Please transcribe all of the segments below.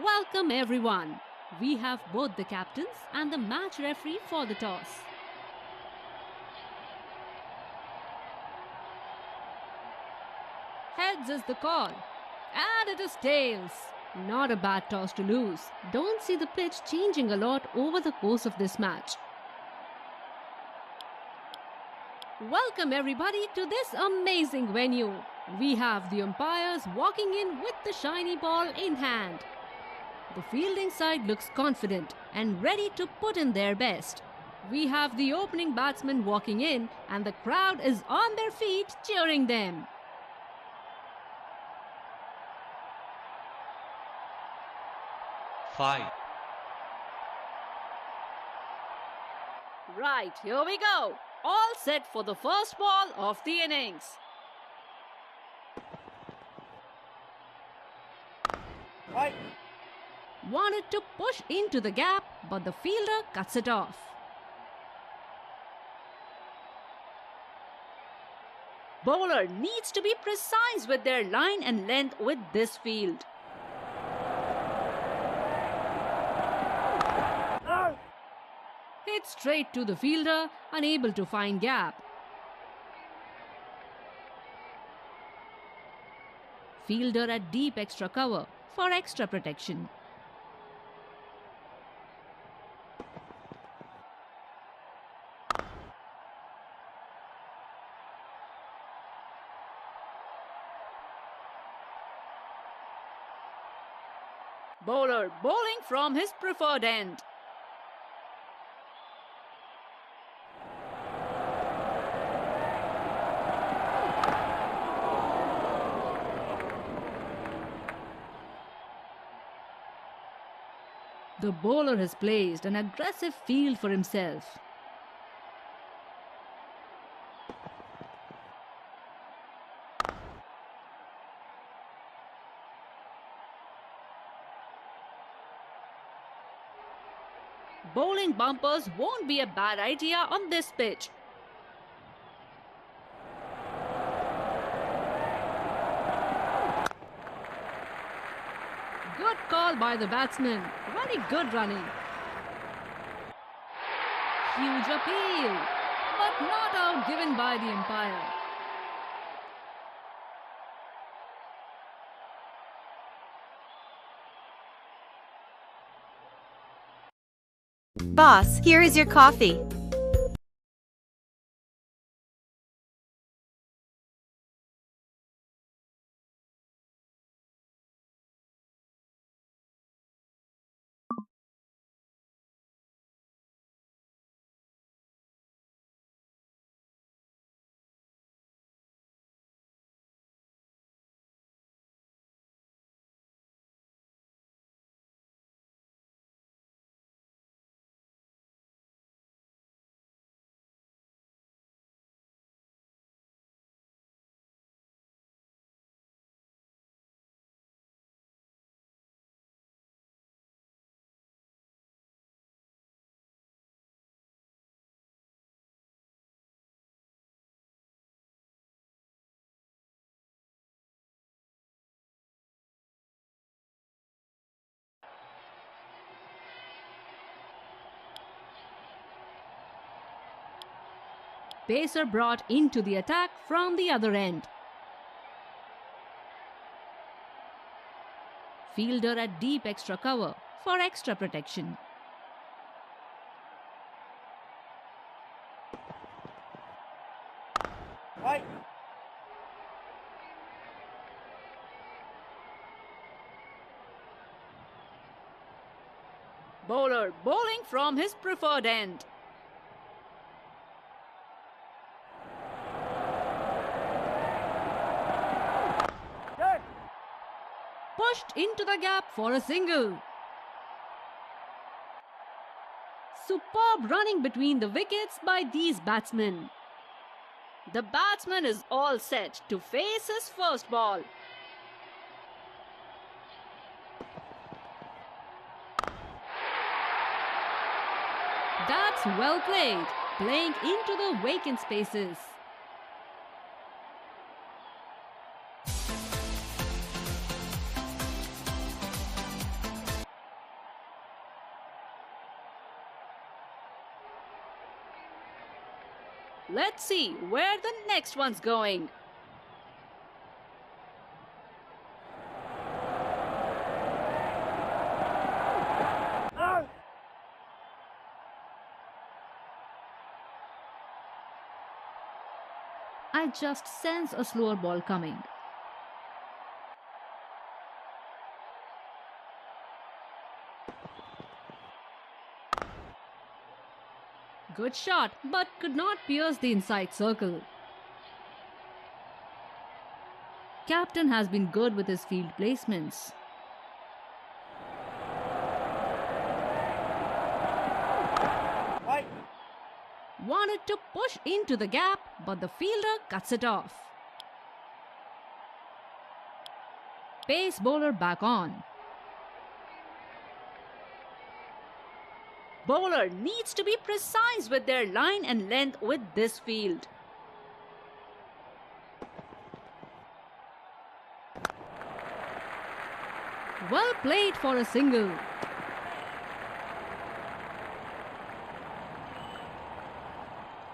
Welcome everyone. We have both the captains and the match referee for the toss. Heads is the call. And it is tails. Not a bad toss to lose. Don't see the pitch changing a lot over the course of this match. Welcome everybody to this amazing venue. We have the umpires walking in with the shiny ball in hand. The fielding side looks confident and ready to put in their best. We have the opening batsman walking in and the crowd is on their feet cheering them. Five. Right, here we go. All set for the first ball of the innings. Right. Wanted to push into the gap, but the fielder cuts it off. Bowler needs to be precise with their line and length with this field. Hit straight to the fielder, unable to find gap. Fielder at deep extra cover for extra protection. Bowler bowling from his preferred end. The bowler has placed an aggressive field for himself. Bowling bumpers won't be a bad idea on this pitch. Good call by the batsman. Very good running. Huge appeal, but not out given by the umpire. Boss, here is your coffee. Pacer brought into the attack from the other end. Fielder at deep extra cover for extra protection. Right. Bowler bowling from his preferred end. Pushed into the gap for a single. Superb running between the wickets by these batsmen. The batsman is all set to face his first ball. That's well played, playing into the vacant spaces. Let's see where the next one's going. I just sense a slower ball coming. Good shot, but could not pierce the inside circle. Captain has been good with his field placements. Wanted to push into the gap, but the fielder cuts it off. Pace bowler back on. Bowler needs to be precise with their line and length with this field. Well played for a single.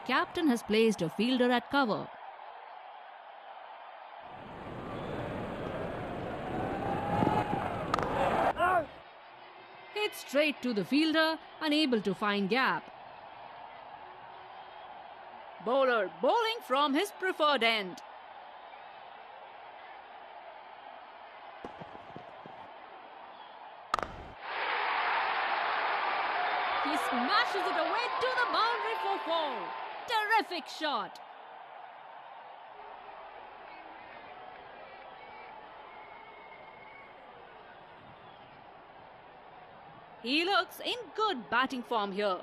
Captain has placed a fielder at cover. Hit straight to the fielder, unable to find gap. Bowler bowling from his preferred end. He smashes it away to the boundary for 4. Terrific shot. He looks in good batting form here.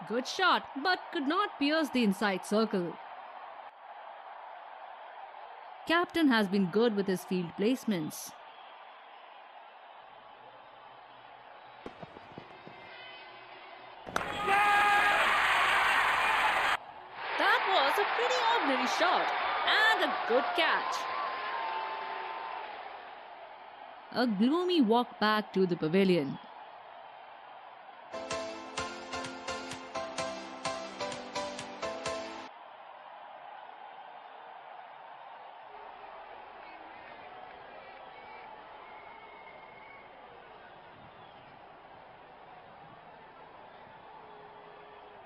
Good shot, but could not pierce the inside circle. Captain has been good with his field placements. That was a pretty ordinary shot and a good catch. A gloomy walk back to the pavilion.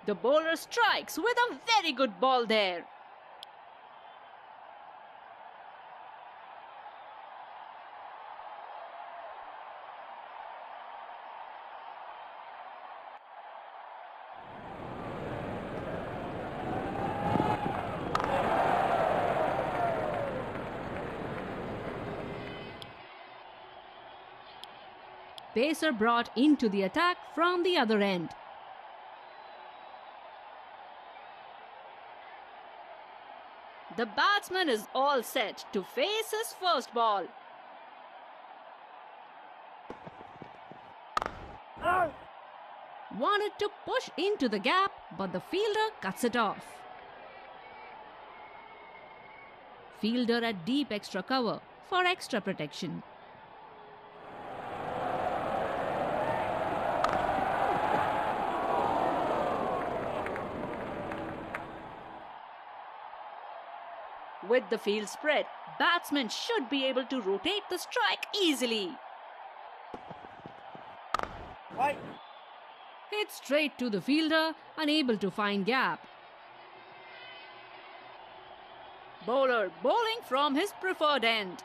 The bowler strikes with a very good ball there. Pacer brought into the attack from the other end. The batsman is all set to face his first ball. Wanted to push into the gap, but the fielder cuts it off. Fielder at deep extra cover for extra protection. With the field spread, batsmen should be able to rotate the strike easily. Hit straight to the fielder, unable to find gap. Bowler bowling from his preferred end.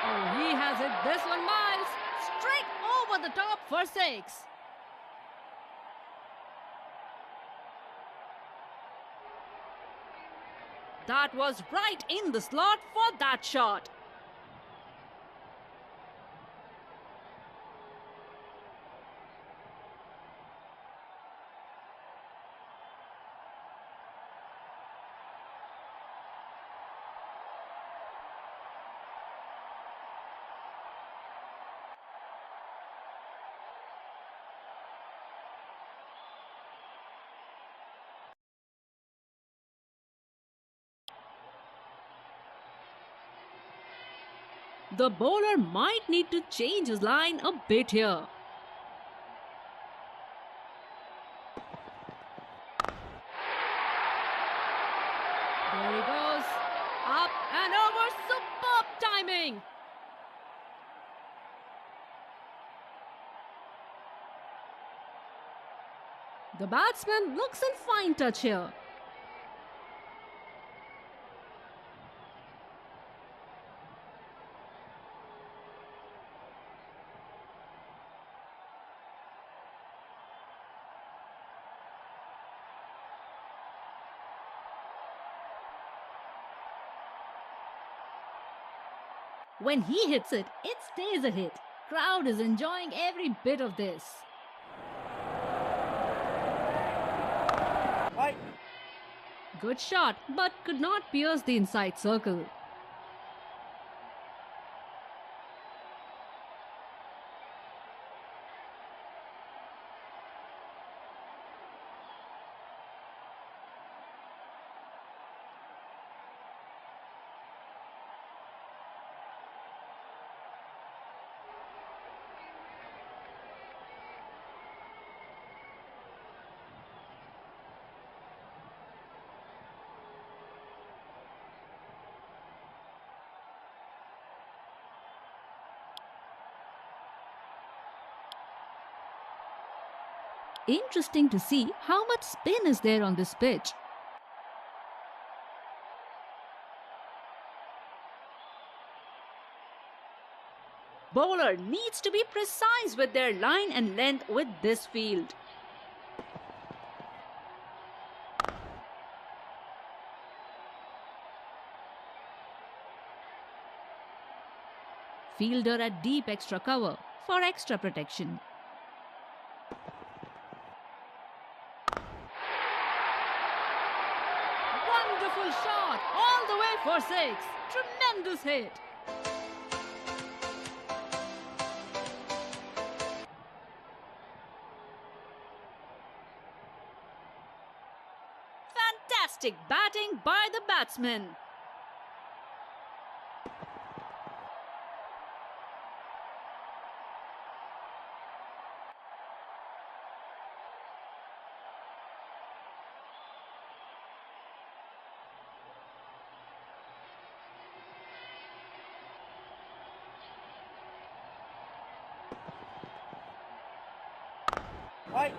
Oh, he has hit this one miles. Straight over the top for 6. That was right in the slot for that shot. The bowler might need to change his line a bit here. There he goes. Up and over. Superb timing. The batsman looks in fine touch here. When he hits it, it stays a hit. Crowd is enjoying every bit of this. Right. Good shot, but could not pierce the inside circle. Interesting to see how much spin is there on this pitch. Bowler needs to be precise with their line and length with this field. Fielder at deep extra cover for extra protection. Wonderful shot all the way for 6. Tremendous hit. Fantastic batting by the batsman. Right.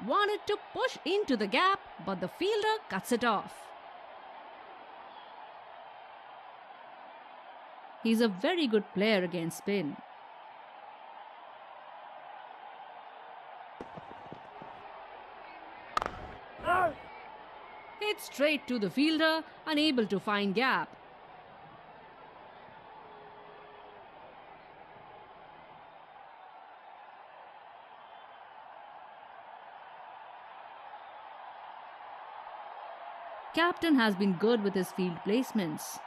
Wanted to push into the gap, but the fielder cuts it off. He's a very good player against spin. Hit straight to the fielder, unable to find gap. Captain has been good with his field placements.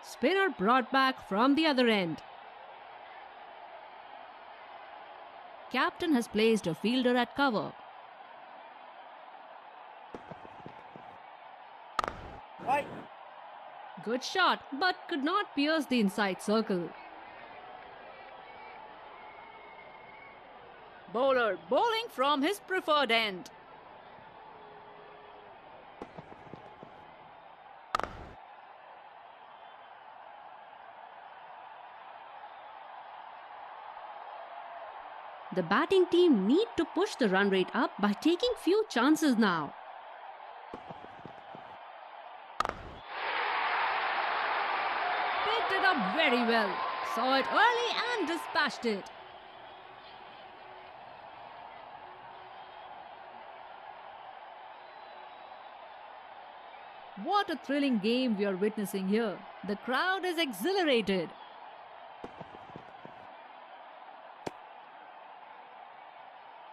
Spinner brought back from the other end. Captain has placed a fielder at cover. Right. Good shot, but could not pierce the inside circle. Bowler bowling from his preferred end. The batting team need to push the run rate up by taking few chances now. Picked it up very well. Saw it early and dispatched it. What a thrilling game we are witnessing here. The crowd is exhilarated.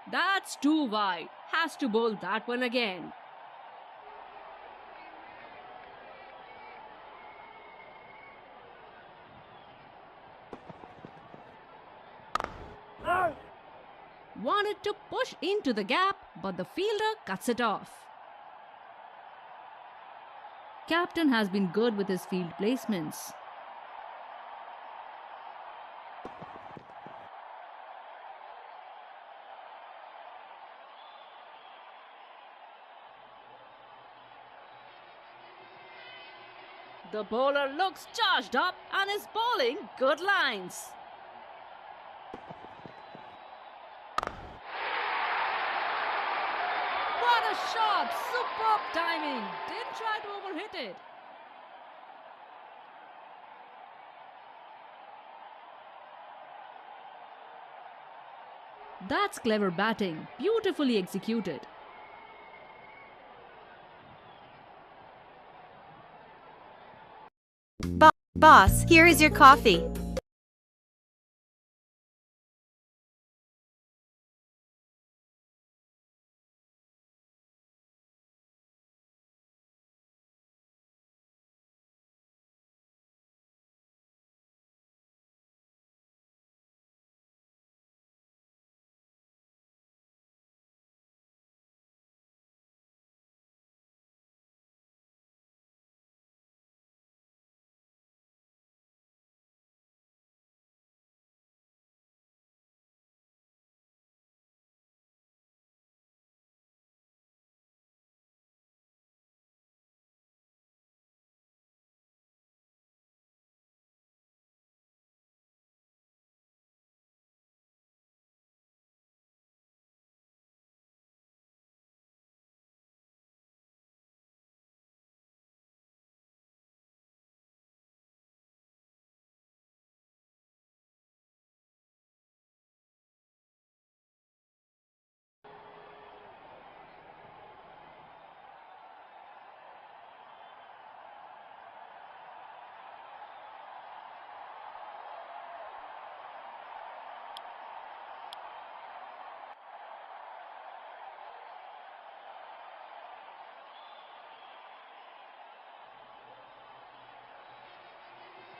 That's too wide. Has to bowl that one again. wanted to push into the gap, but the fielder cuts it off. Captain has been good with his field placements. The bowler looks charged up and is bowling good lines. What a shot! Superb timing! Didn't try to overhit it. That's clever batting, beautifully executed. Boss, here is your coffee.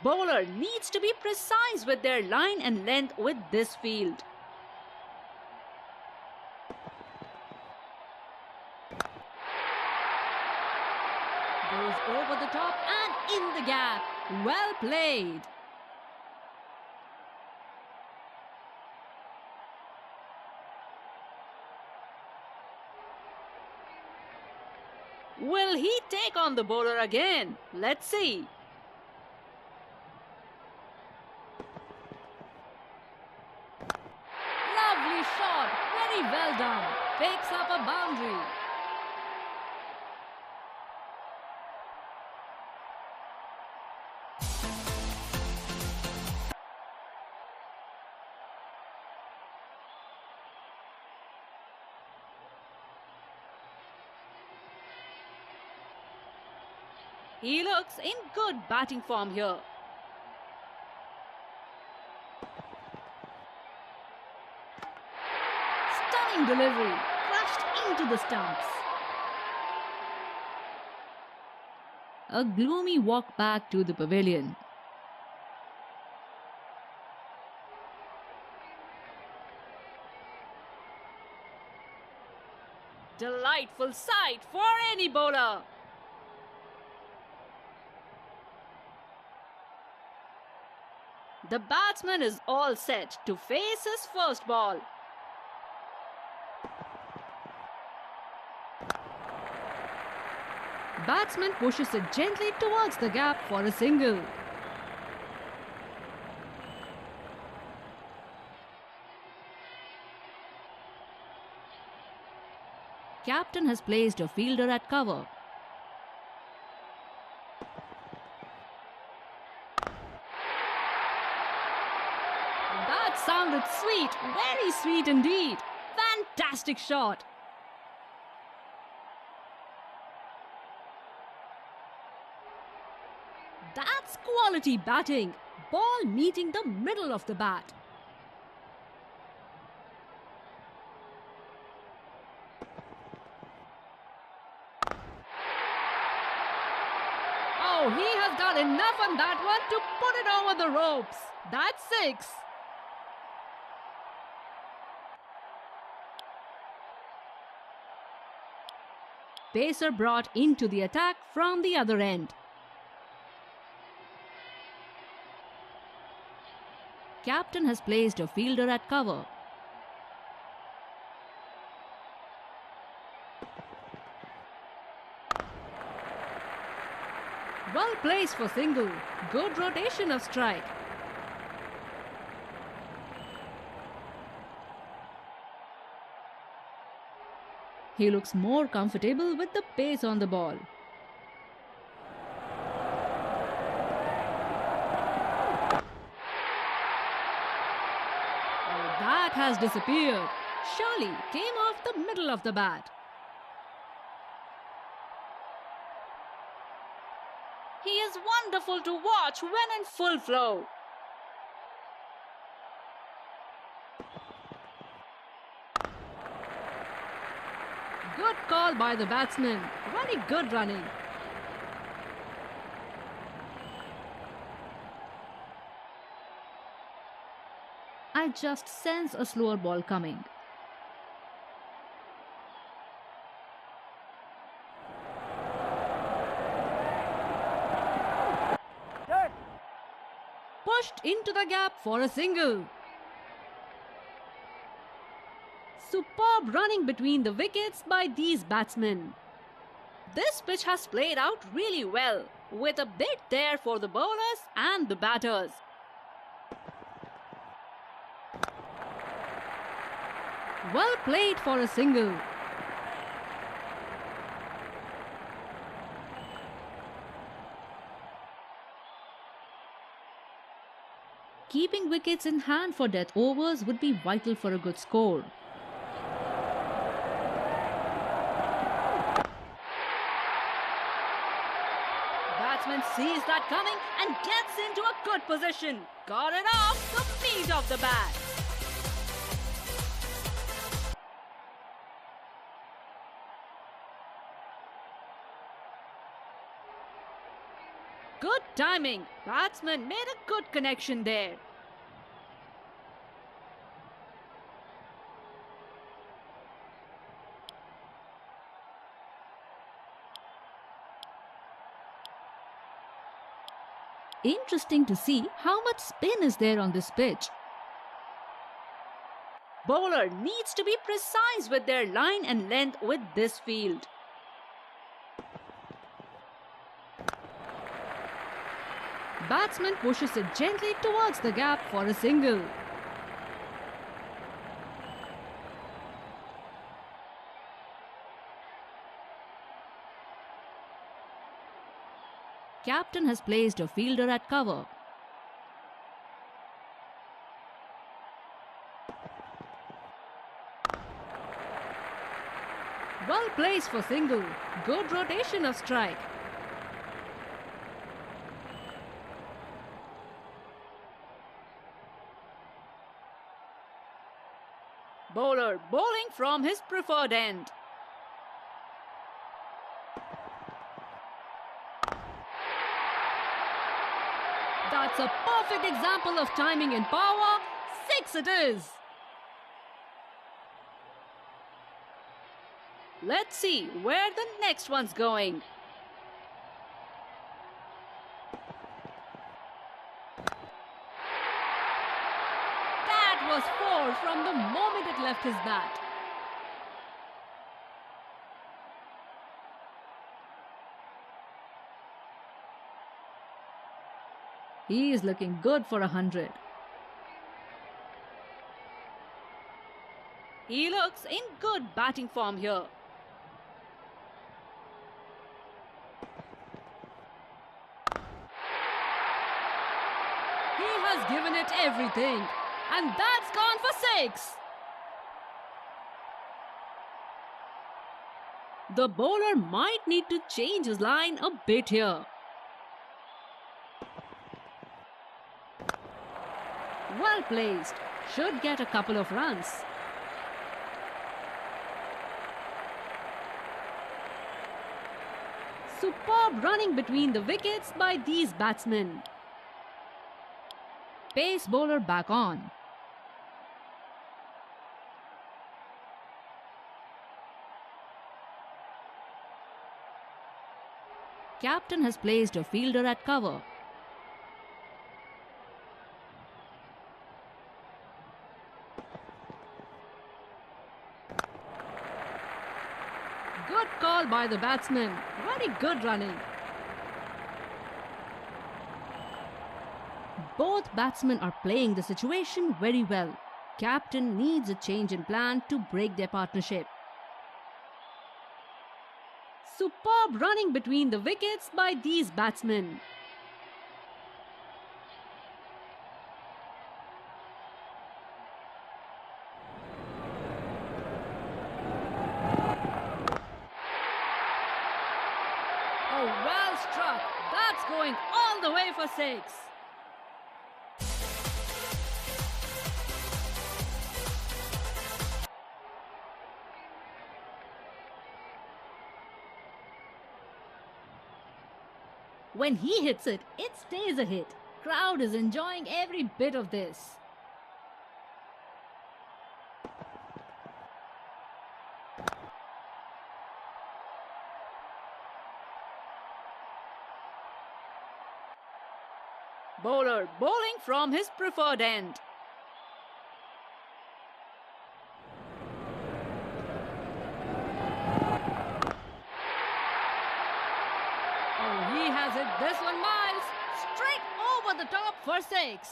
Bowler needs to be precise with their line and length with this field. Goes over the top and in the gap. Well played. Will he take on the bowler again? Let's see. Lovely shot. Very well done. Picks up a boundary. He looks in good batting form here. Stunning delivery, crashed into the stumps. A gloomy walk back to the pavilion. Delightful sight for any bowler. The batsman is all set to face his first ball. Batsman pushes it gently towards the gap for a single. Captain has placed a fielder at cover. That sounded sweet, very sweet indeed. Fantastic shot. That's quality batting. Ball meeting the middle of the bat. Oh, he has got enough on that one to put it over the ropes. That's 6. Pacer brought into the attack from the other end. Captain has placed a fielder at cover. Well placed for single. Good rotation of strike. He looks more comfortable with the pace on the ball. Oh, that has disappeared. Surely came off the middle of the bat. He is wonderful to watch when in full flow. Good call by the batsman. Very good running. I just sense a slower ball coming. Third. Pushed into the gap for a single. Superb running between the wickets by these batsmen. This pitch has played out really well, with a bit there for the bowlers and the batters. Well played for a single. Keeping wickets in hand for death overs would be vital for a good score. Batsman sees that coming and gets into a good position. Got it off the feet of the bat. Good timing. Batsman made a good connection there. Interesting to see how much spin is there on this pitch. Bowler needs to be precise with their line and length with this field. Batsman pushes it gently towards the gap for a single. Captain has placed a fielder at cover. Well placed for single. Good rotation of strike. Bowler bowling from his preferred end. That's a perfect example of timing and power. 6 it is. Let's see where the next one's going. That was 4 from the moment it left his bat. He is looking good for 100. He looks in good batting form here. He has given it everything. And that's gone for 6. The bowler might need to change his line a bit here. Well placed. Should get a couple of runs. Superb running between the wickets by these batsmen. Pace bowler back on. Captain has placed a fielder at cover. Good call by the batsman. Very good running. Both batsmen are playing the situation very well. Captain needs a change in plan to break their partnership. Superb running between the wickets by these batsmen. Oh, well struck. That's going all the way for 6. When he hits it, it stays a hit. Crowd is enjoying every bit of this. Bowler bowling from his preferred end. Oh, he has hit this one miles. Straight over the top for 6.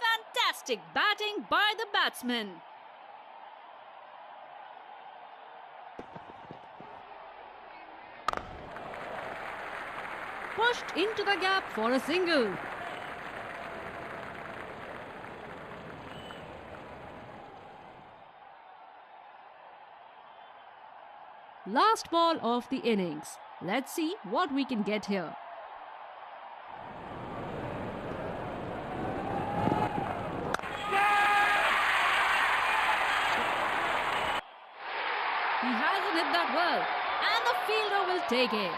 Fantastic batting by the batsman. Pushed into the gap for a single. Last ball of the innings. Let's see what we can get here. He hasn't hit that well, and the fielder will take it.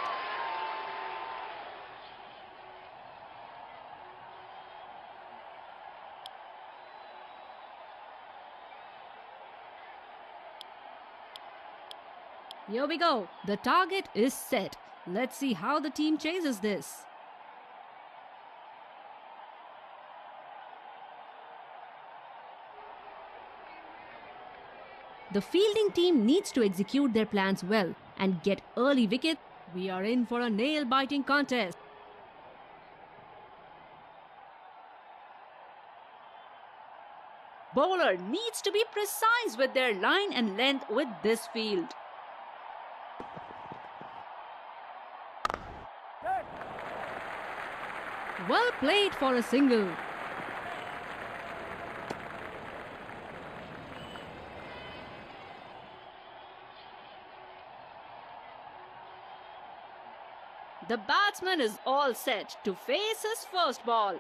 Here we go. The target is set. Let's see how the team chases this. The fielding team needs to execute their plans well and get early wicket. We are in for a nail-biting contest. Bowler needs to be precise with their line and length with this field. Well played for a single. The batsman is all set to face his first ball.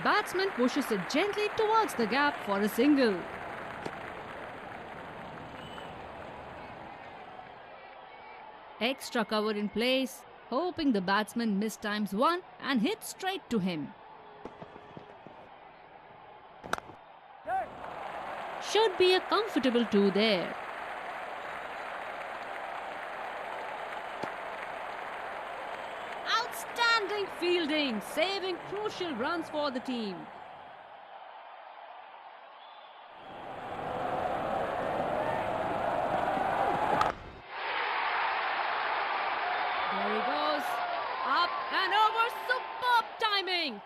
Batsman pushes it gently towards the gap for a single. Extra cover in place, hoping the batsman mistimes one and hits straight to him. Should be a comfortable 2 there. Outstanding fielding, saving crucial runs for the team. There he goes. Up and over. Superb timing.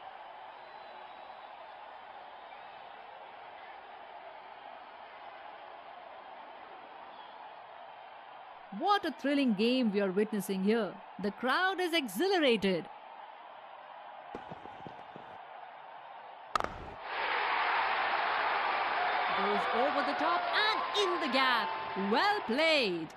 What a thrilling game we are witnessing here. The crowd is exhilarated. Goes over the top and in the gap. Well played.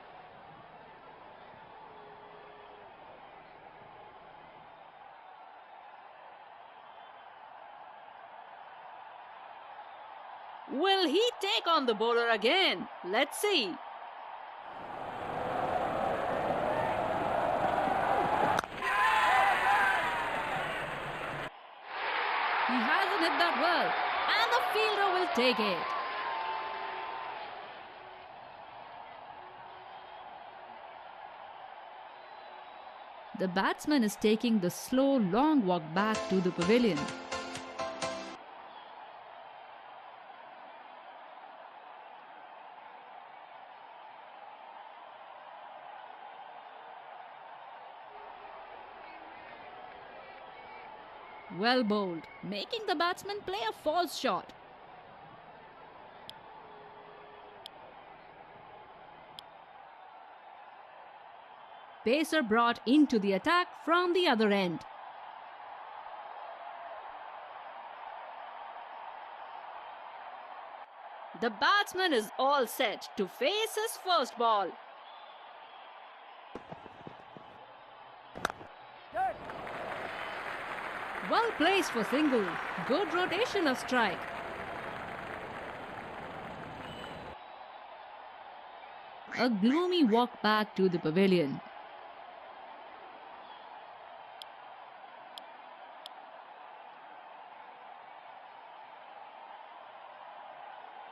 Will he take on the bowler again? Let's see. He hasn't hit that well, and the fielder will take it. The batsman is taking the slow, long walk back to the pavilion. Well bowled, making the batsman play a false shot. Pacer brought into the attack from the other end. The batsman is all set to face his first ball. Good. Well placed for single. Good rotation of strike. A gloomy walk back to the pavilion.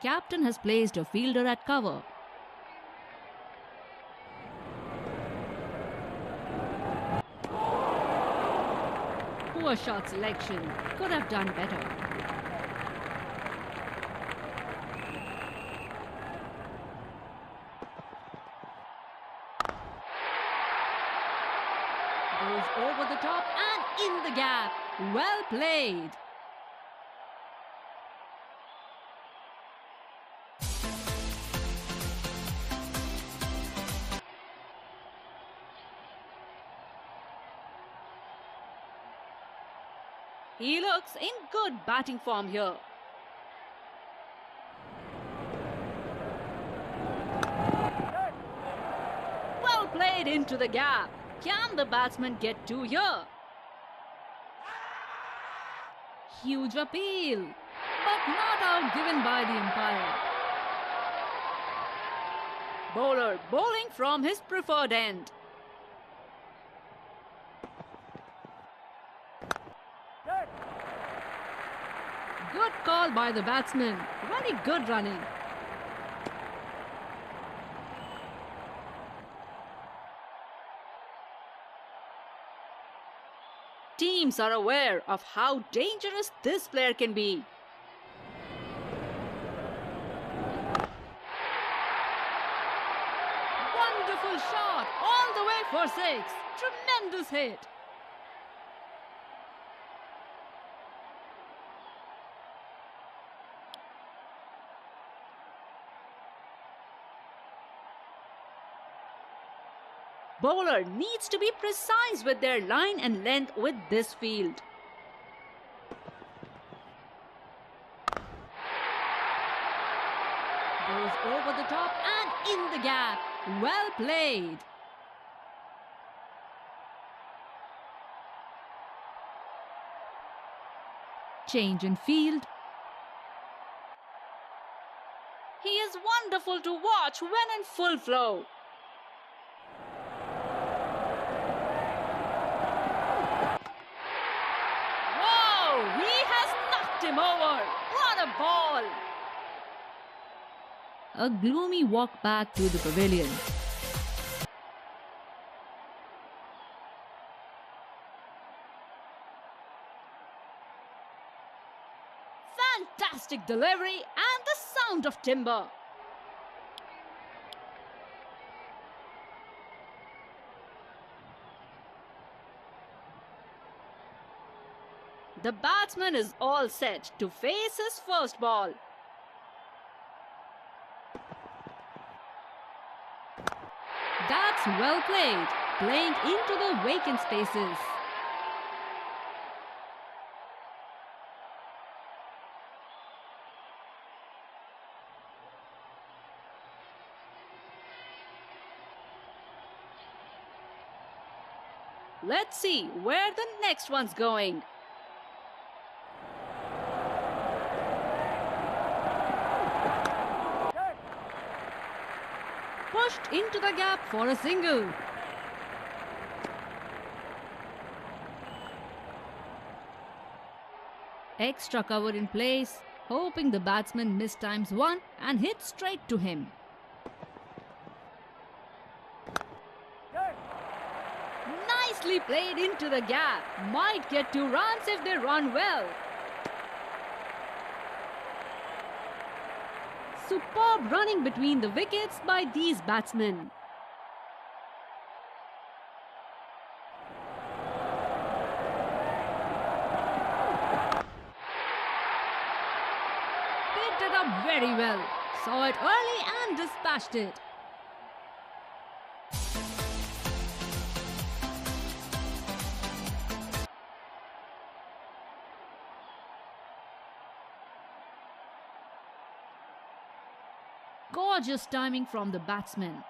Captain has placed a fielder at cover. Poor shot selection. Could have done better. Goes over the top and in the gap. Well played. He looks in good batting form here. Well played into the gap. Can the batsman get two here? Huge appeal, but not out given by the umpire. Bowler bowling from his preferred end. Good. Good call by the batsman. Very good running. Teams are aware of how dangerous this player can be. Wonderful shot all the way for six. Tremendous hit. Bowler needs to be precise with their line and length with this field. Goes over the top and in the gap. Well played. Change in field. He is wonderful to watch when in full flow. Him over. What a ball! A gloomy walk back to the pavilion. Fantastic delivery and the sound of timber. The batsman is all set to face his first ball. That's well played, playing into the vacant spaces. Let's see where the next one's going. Pushed into the gap for a single. Extra cover in place, hoping the batsman mistimes one and hits straight to him. Good. Nicely played into the gap. Might get 2 runs if they run well. Superb running between the wickets by these batsmen. Picked it up very well. Saw it early and dispatched it. Gorgeous timing from the batsman.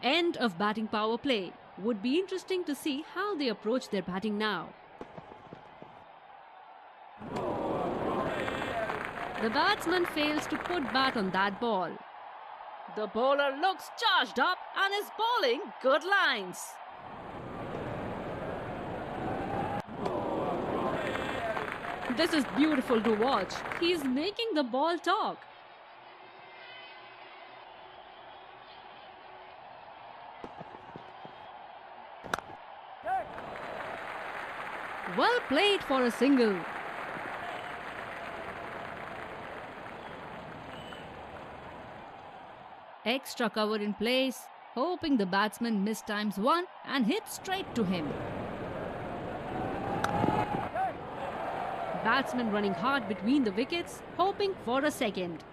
End of batting power play. Would be interesting to see how they approach their batting now. The batsman fails to put bat on that ball. The bowler looks charged up and is bowling good lines. This is beautiful to watch. He's making the ball talk. Good. Well played for a single. Extra cover in place, hoping the batsman mistimes one and hits straight to him. Batsman running hard between the wickets, hoping for a second.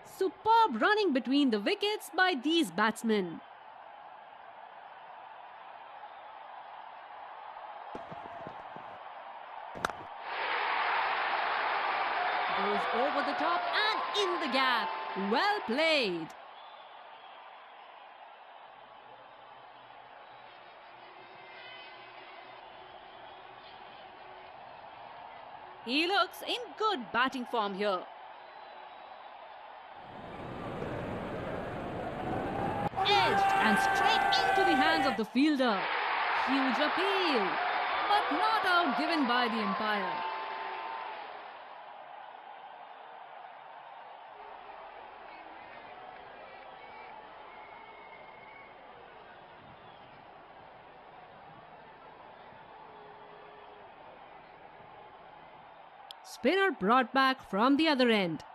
Superb running between the wickets by these batsmen. Goes over the top and in the gap. Well played. He looks in good batting form here. Edged and straight into the hands of the fielder. Huge appeal, but not out given by the umpire. Spinner brought back from the other end.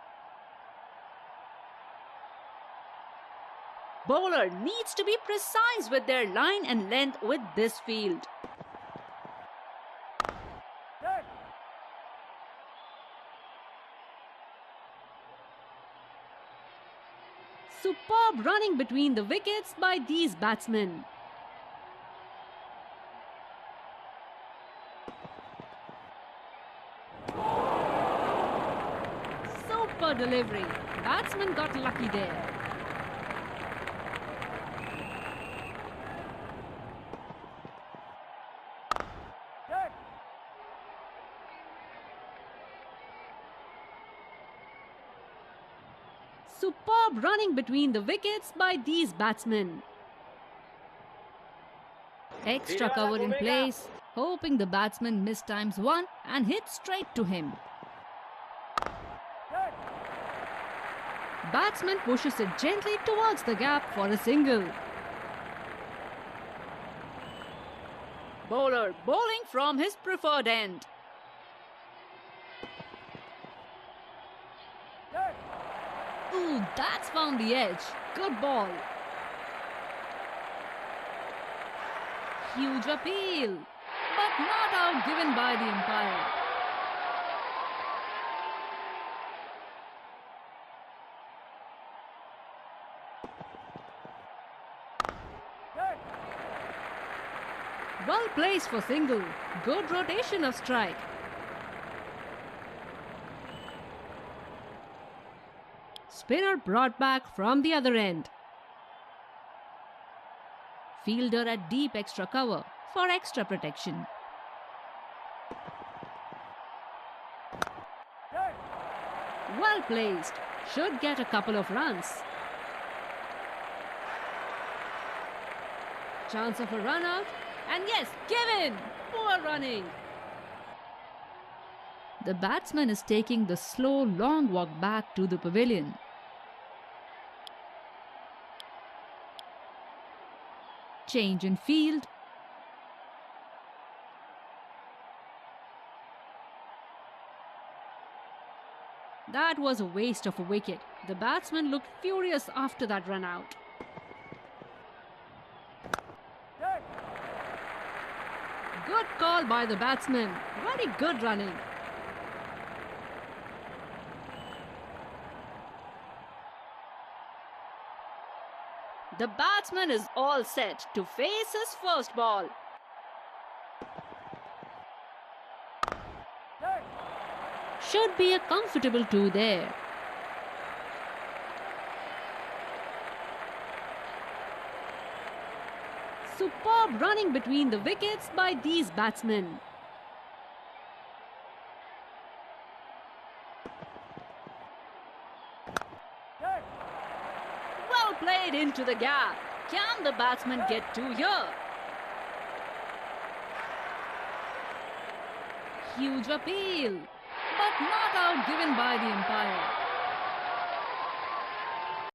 Bowler needs to be precise with their line and length with this field. Good. Superb running between the wickets by these batsmen. Super delivery. Batsman got lucky there. Good. Superb running between the wickets by these batsmen. Extra cover in place, hoping the batsman mistimes one and hits straight to him. Good. Batsman pushes it gently towards the gap for a single. Bowler bowling from his preferred end. Good. Ooh, that's found the edge. Good ball. Huge appeal, but not out given by the umpire. Good. Well placed for single. Good rotation of strike. Spinner brought back from the other end. Fielder at deep extra cover for extra protection. Good. Well placed. Should get a couple of runs. Chance of a run out. And yes, given! Poor running. The batsman is taking the slow, long walk back to the pavilion. Change in field. That was a waste of a wicket. The batsman looked furious after that run out. Dead. Good call by the batsman. Very good running. The batsman is all set to face his first ball. Dead. Should be a comfortable 2 there. Superb running between the wickets by these batsmen. Dead. Well played into the gap. Can the batsman get 2 here? Huge appeal, but not out given by the umpire.